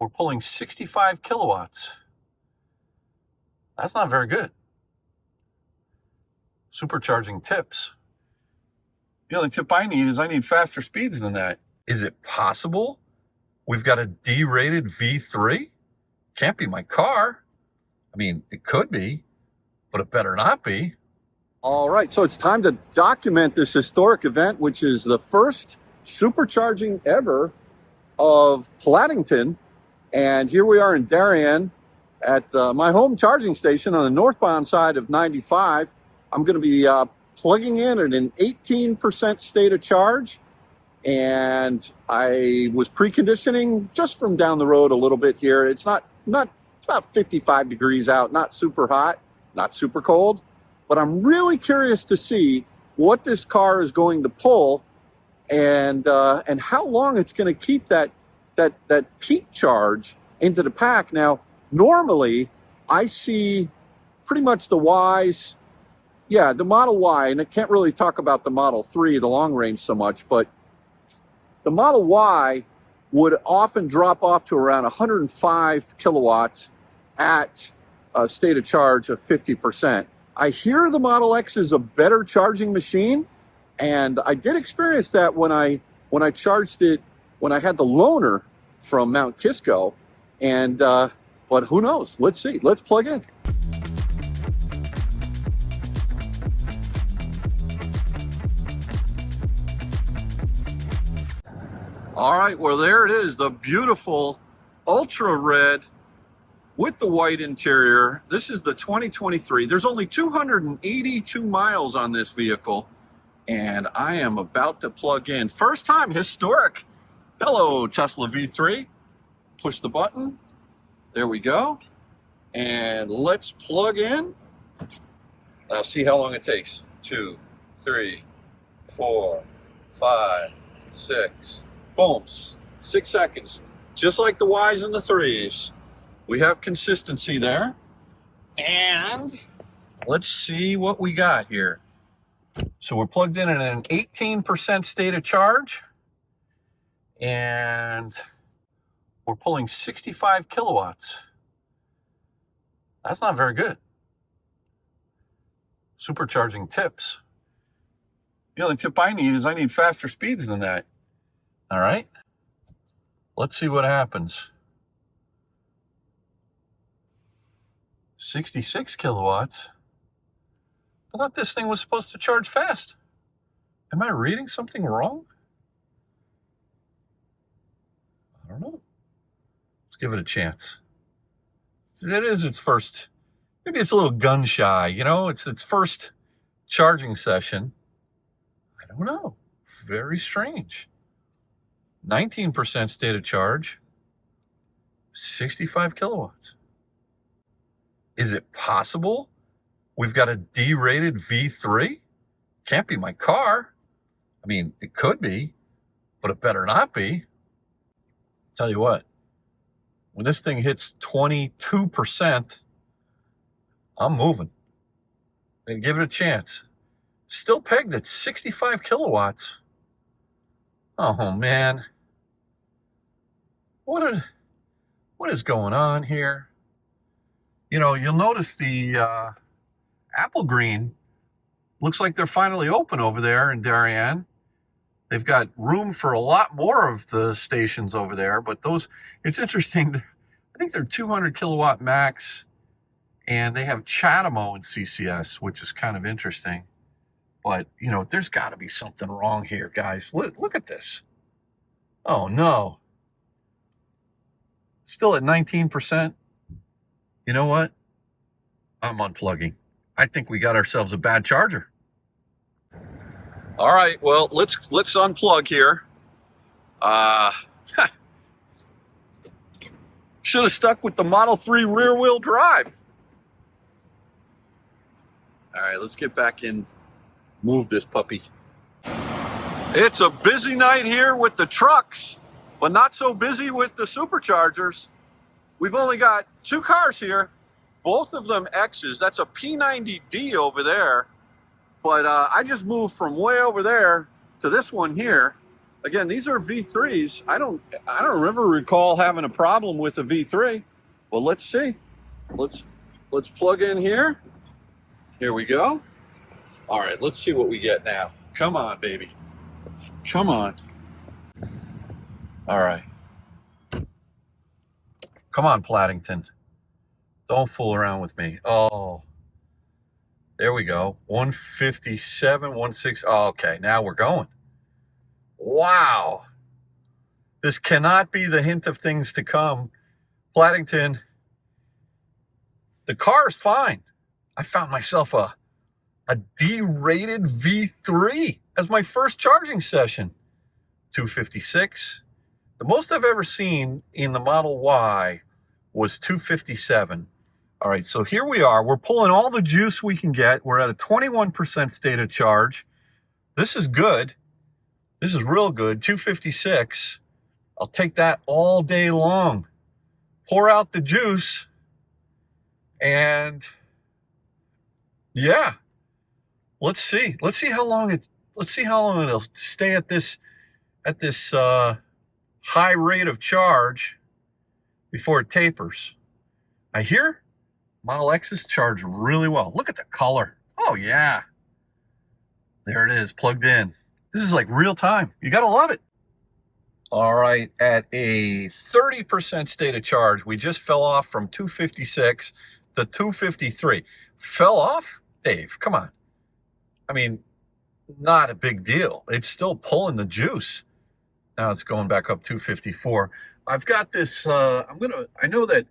we're pulling 65 kilowatts. That's not very good. Supercharging tips. The only tip I need is I need faster speeds than that. Is it possible we've got a D-rated V3? Can't be my car. I mean, it could be, but it better not be. All right, so it's time to document this historic event, which is the first supercharging ever of Pladdington. And here we are in Darien at my home charging station on the northbound side of 95. I'm going to be plugging in at an 18% state of charge. And I was preconditioning just from down the road a little bit here. It's it's about 55 degrees out, not super hot, not super cold. But I'm really curious to see what this car is going to pull and how long it's going to keep that peak charge into the pack. Now, normally I see pretty much the Ys, the Model Y, and I can't really talk about the Model 3, the long range so much, but the Model Y would often drop off to around 105 kilowatts at a state of charge of 50%. I hear the Model X is a better charging machine, and I did experience that when I charged it when I had the loaner from Mount Kisco, and but who knows? Let's see. Let's plug in. All right, well, there it is, the beautiful ultra red with the white interior. This is the 2023. There's only 282 miles on this vehicle, and I am about to plug in. First time, historic. Hello, Tesla V3. Push the button. There we go. And let's plug in. I'll see how long it takes. 2, 3, 4, 5, 6. Boom. 6 seconds. Just like the Ys and the 3s. We have consistency there. And let's see what we got here. So we're plugged in at an 18% state of charge. And we're pulling 65 kilowatts. That's not very good. Supercharging tips. The only tip I need is I need faster speeds than that. All right. Let's see what happens. 66 kilowatts. I thought this thing was supposed to charge fast. Am I reading something wrong? I don't know. Let's give it a chance. It is its first, maybe it's a little gun shy, you know, it's its first charging session. I don't know. Very strange. 19% state of charge, 65 kilowatts. Is it possible we've got a D-rated V3? Can't be my car. I mean, it could be, but it better not be. Tell you what, when this thing hits 22%, I'm moving. I'm gonna give it a chance. Still pegged at 65 kilowatts. Oh man. What is going on here? You know, you'll notice the apple green looks like they're finally open over there in Darien. They've got room for a lot more of the stations over there, but those, it's interesting. I think they're 200 kilowatt max, and they have Chatamo and CCS, which is kind of interesting. But, you know, there's got to be something wrong here, guys. Look at this. Oh, no. Still at 19%. You know what? I'm unplugging. I think we got ourselves a bad charger. All right, well, let's unplug here. Should have stuck with the Model 3 rear-wheel drive. All right, let's get back in, move this puppy. It's a busy night here with the trucks, but not so busy with the superchargers. We've only got 2 cars here, both of them X's. That's a P90D over there. But I just moved from way over there to this one here. Again, these are V3s. I don't ever recall having a problem with a V3. Well, let's see. Let's plug in here. Here we go. All right, let's see what we get now. Come on, baby. Come on. All right. Come on, Pladdington. Don't fool around with me. Oh, there we go. 157, 16. Oh, okay, now we're going. Wow. This cannot be the hint of things to come. Pladdington, the car is fine. I found myself a D-rated V3 as my first charging session. 256. The most I've ever seen in the Model Y was 257. All right, so here we are. We're pulling all the juice we can get. We're at a 21% state of charge. This is good. This is real good. 256. I'll take that all day long. Pour out the juice. And yeah, let's see how long it'll stay at this high rate of charge before it tapers. I hear Model X's charge really well. Look at the color. Oh yeah, there it is, plugged in. This is like real time. You gotta love it. All right, at a 30% state of charge, we just fell off from 256 to 253. Fell off? Dave, come on. I mean, not a big deal. It's still pulling the juice. Now it's going back up 254. I've got this, I know that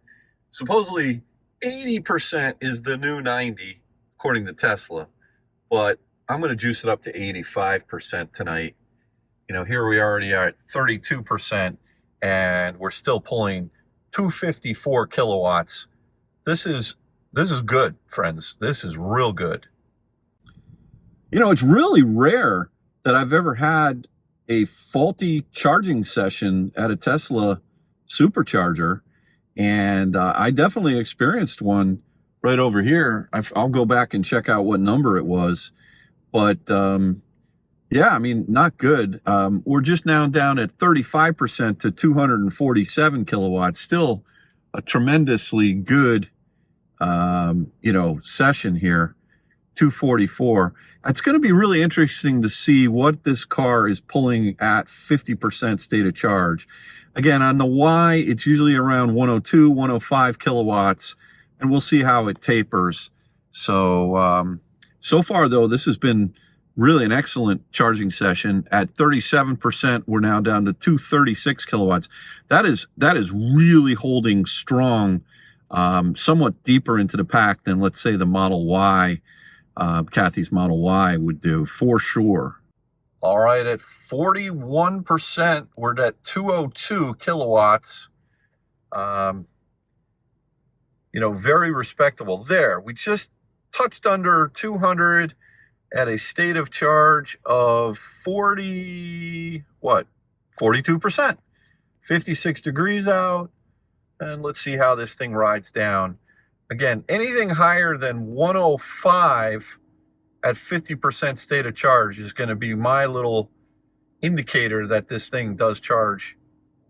supposedly 80% is the new 90, according to Tesla, but I'm going to juice it up to 85% tonight. You know, here we already are at 32%, and we're still pulling 254 kilowatts. This is good, friends. This is real good. You know, it's really rare that I've ever had a faulty charging session at a Tesla Supercharger, and I definitely experienced one right over here. I'll go back and check out what number it was, but yeah, I mean, not good. We're just now down at 35% to 247 kilowatts. Still a tremendously good, session here. 244. It's going to be really interesting to see what this car is pulling at 50% state of charge. Again, on the Y, it's usually around 102, 105 kilowatts, and we'll see how it tapers. So, so far though, this has been really an excellent charging session. At 37%, we're now down to 236 kilowatts. That is really holding strong, somewhat deeper into the pack than, let's say, the Model Y, Kathy's Model Y would do, for sure. All right, at 41%, we're at 202 kilowatts. Very respectable there. We just touched under 200 at a state of charge of 42%. 56 degrees out. And let's see how this thing rides down. Again, anything higher than 105 at 50% state of charge is going to be my little indicator that this thing does charge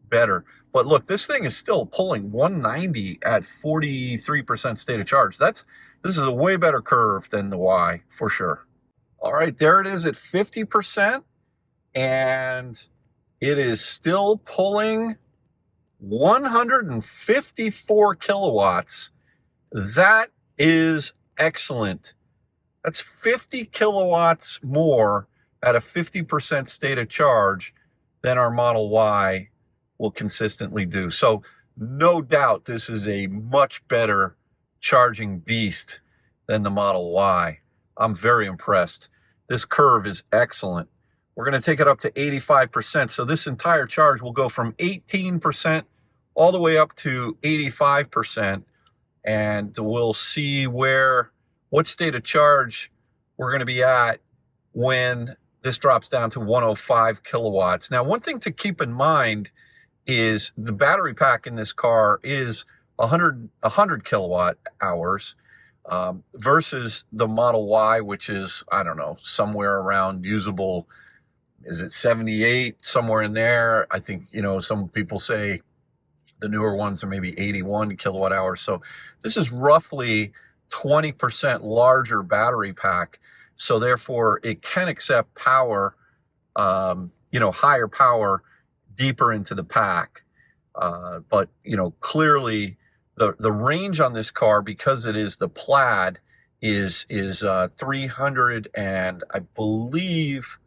better. But look, this thing is still pulling 190 at 43% state of charge. This is a way better curve than the Y, for sure. All right, there it is at 50%, and it is still pulling 154 kilowatts. That is excellent. That's 50 kilowatts more at a 50% state of charge than our Model Y will consistently do. So no doubt this is a much better charging beast than the Model Y. I'm very impressed. This curve is excellent. We're going to take it up to 85%. So this entire charge will go from 18% all the way up to 85%. And we'll see what state of charge we're going to be at when this drops down to 105 kilowatts. Now, one thing to keep in mind is the battery pack in this car is 100 kilowatt hours versus the Model Y, which is, I don't know, somewhere around usable is it 78, somewhere in there? I think, you know, some people say the newer ones are maybe 81 kilowatt hours. So this is roughly 20% larger battery pack. So therefore it can accept power, you know, higher power deeper into the pack. But, you know, clearly the range on this car, because it is the Plaid, is 300 and I believe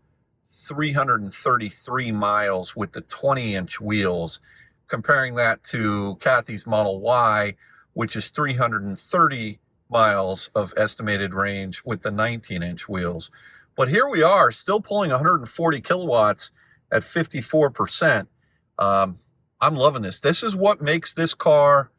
333 miles with the 20-inch wheels, comparing that to Kathy's Model Y, which is 330 miles of estimated range with the 19-inch wheels. But here we are, still pulling 140 kilowatts at 54%. I'm loving this. This is what makes this car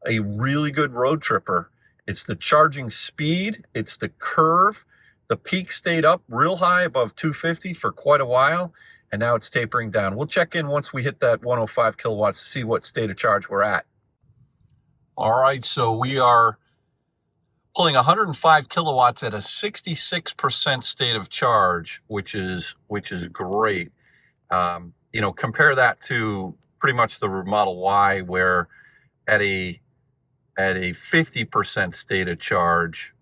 a really good road tripper. It's the charging speed, it's the curve. The peak stayed up real high above 250 for quite a while, and now it's tapering down. We'll check in once we hit that 105 kilowatts to see what state of charge we're at. All right, so we are pulling 105 kilowatts at a 66% state of charge, which is great. You know, compare that to pretty much the Model Y, where at a 50% state of charge,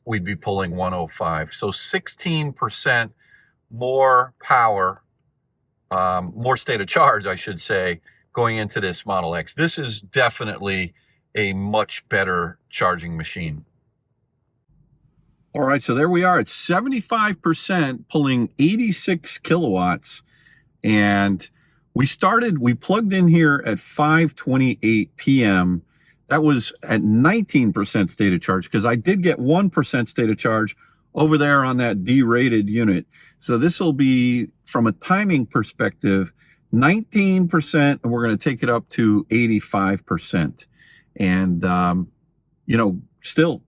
we'd be pulling 105. So 16% more power, more state of charge, I should say, going into this Model X. This is definitely a much better charging machine. All right, so there we are at 75%, pulling 86 kilowatts. And we plugged in here at 5:28 p.m. That was at 19% state of charge, because I did get 1% state of charge over there on that derated unit. So this will be, from a timing perspective, 19%, and we're going to take it up to 85%. And, you know, still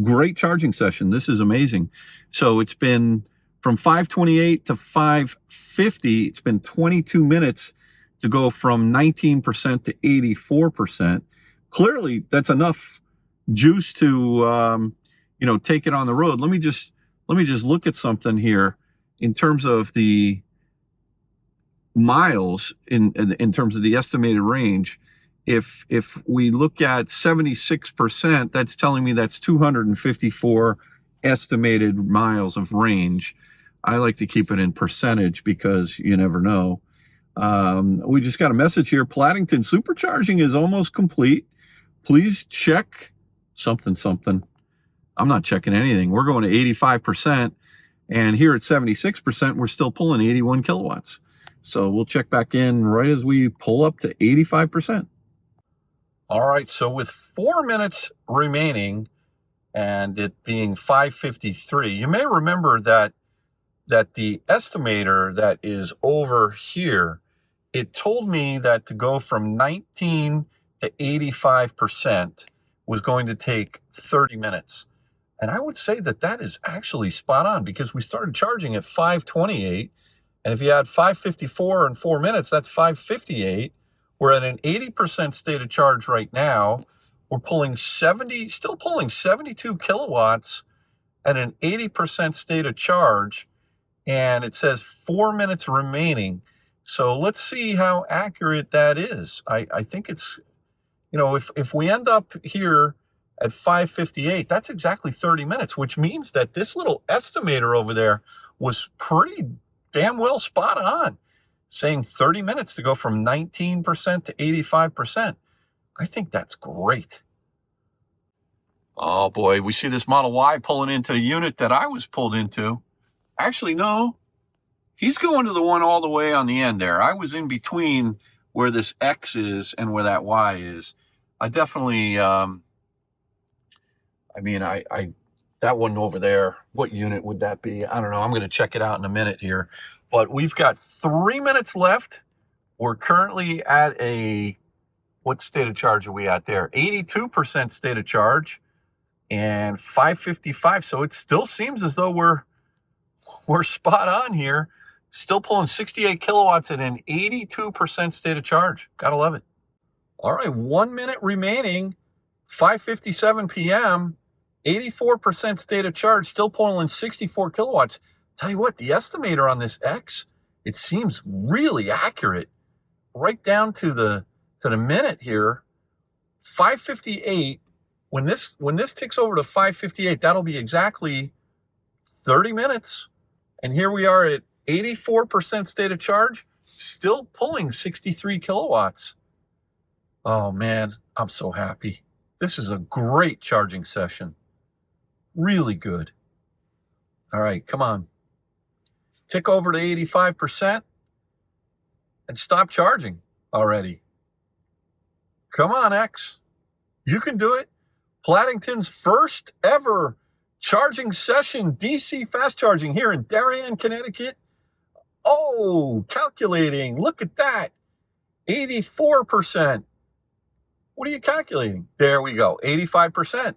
great charging session. This is amazing. So it's been from 5:28 to 5:50. It's been 22 minutes to go from 19% to 84%. Clearly, that's enough juice to, you know, take it on the road. Let me just look at something here in terms of the miles, in terms of the estimated range. If we look at 76%, that's telling me that's 254 estimated miles of range. I like to keep it in percentage because you never know. We just got a message here. Pladdington supercharging is almost complete. Please check something. I'm not checking anything. We're going to 85%. And here at 76%, we're still pulling 81 kilowatts. So we'll check back in right as we pull up to 85%. All right, so with 4 minutes remaining and it being 5:53, you may remember that the estimator that is over here, it told me that to go from 19 to 85% was going to take 30 minutes. And I would say that that is actually spot on, because we started charging at 5:28. And if you add 5:54 in 4 minutes, that's 5:58. We're at an 80% state of charge right now. We're pulling still pulling 72 kilowatts at an 80% state of charge. And it says 4 minutes remaining. So let's see how accurate that is. I think it's, you know, if we end up here at 5:58, that's exactly 30 minutes, which means that this little estimator over there was pretty damn well spot on, saying 30 minutes to go from 19% to 85%. I think that's great. Oh boy, we see this Model Y pulling into the unit that I was pulled into. Actually, no, he's going to the one all the way on the end there. I was in between where this X is and where that Y is. I definitely, that one over there, what unit would that be? I don't know. I'm going to check it out in a minute here. But we've got 3 minutes left. We're currently at what state of charge are we at there? 82% state of charge and 5:55. So it still seems as though we're spot on here. Still pulling 68 kilowatts at an 82% state of charge. Gotta love it. All right, 1 minute remaining, 5:57 p.m., 84% state of charge, still pulling 64 kilowatts. Tell you what, the estimator on this X, it seems really accurate, right down to the minute here. 5:58. When this ticks over to 5:58, that'll be exactly 30 minutes. And here we are at 84% state of charge, still pulling 63 kilowatts. Oh man, I'm so happy. This is a great charging session. Really good. All right, come on. Tick over to 85% and stop charging already. Come on, X. You can do it. Pladdington's first ever charging session, DC fast charging here in Darien, Connecticut. Oh, calculating. Look at that. 84%. What are you calculating? There we go. 85%.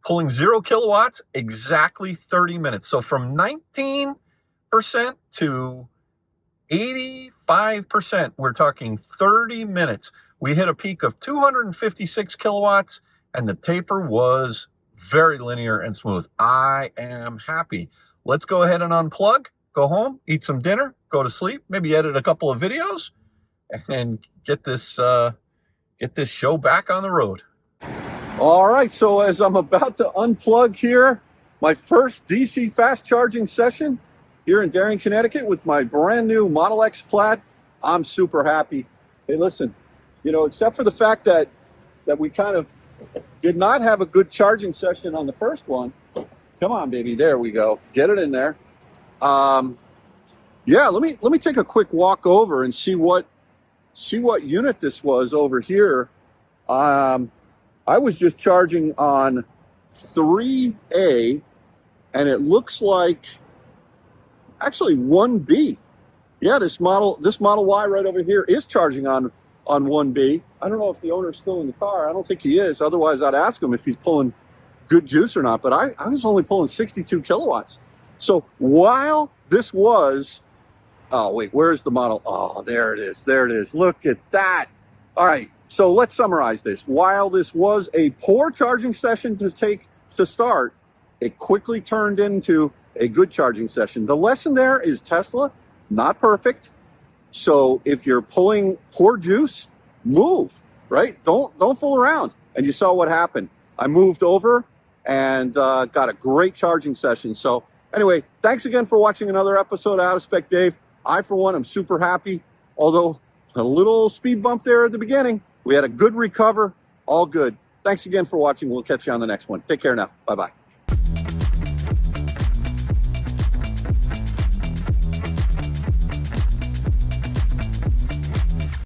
Pulling 0 kilowatts, exactly 30 minutes. So from 19% to 85%, we're talking 30 minutes. We hit a peak of 256 kilowatts, and the taper was very linear and smooth. I am happy. Let's go ahead and unplug, go home, eat some dinner, go to sleep, maybe edit a couple of videos, and get this show back on the road. All right, so as I'm about to unplug here, my first DC fast charging session here in Darien, Connecticut with my brand new Model X Plaid, I'm super happy. Hey, listen, you know, except for the fact that we kind of did not have a good charging session on the first one. Come on, baby, there we go. Get it in there. Yeah, let me take a quick walk over and see what unit this was over here. I was just charging on 3A, and it looks like actually 1B. Yeah, this Model Y right over here is charging on 1B. I don't know if the owner's still in the car. I don't think he is. Otherwise, I'd ask him if he's pulling good juice or not. But I was only pulling 62 kilowatts. So while this was, oh wait, where's the model? Oh, there it is. There it is. Look at that. All right. So let's summarize this. While this was a poor charging session to start, it quickly turned into a good charging session. The lesson there is Tesla, not perfect. So if you're pulling poor juice, move, right? Don't fool around. And you saw what happened. I moved over and got a great charging session. So anyway, thanks again for watching another episode of Out of Spec Dave. I, for one, am super happy. Although a little speed bump there at the beginning, we had a good recover, all good. Thanks again for watching. We'll catch you on the next one. Take care now. Bye-bye.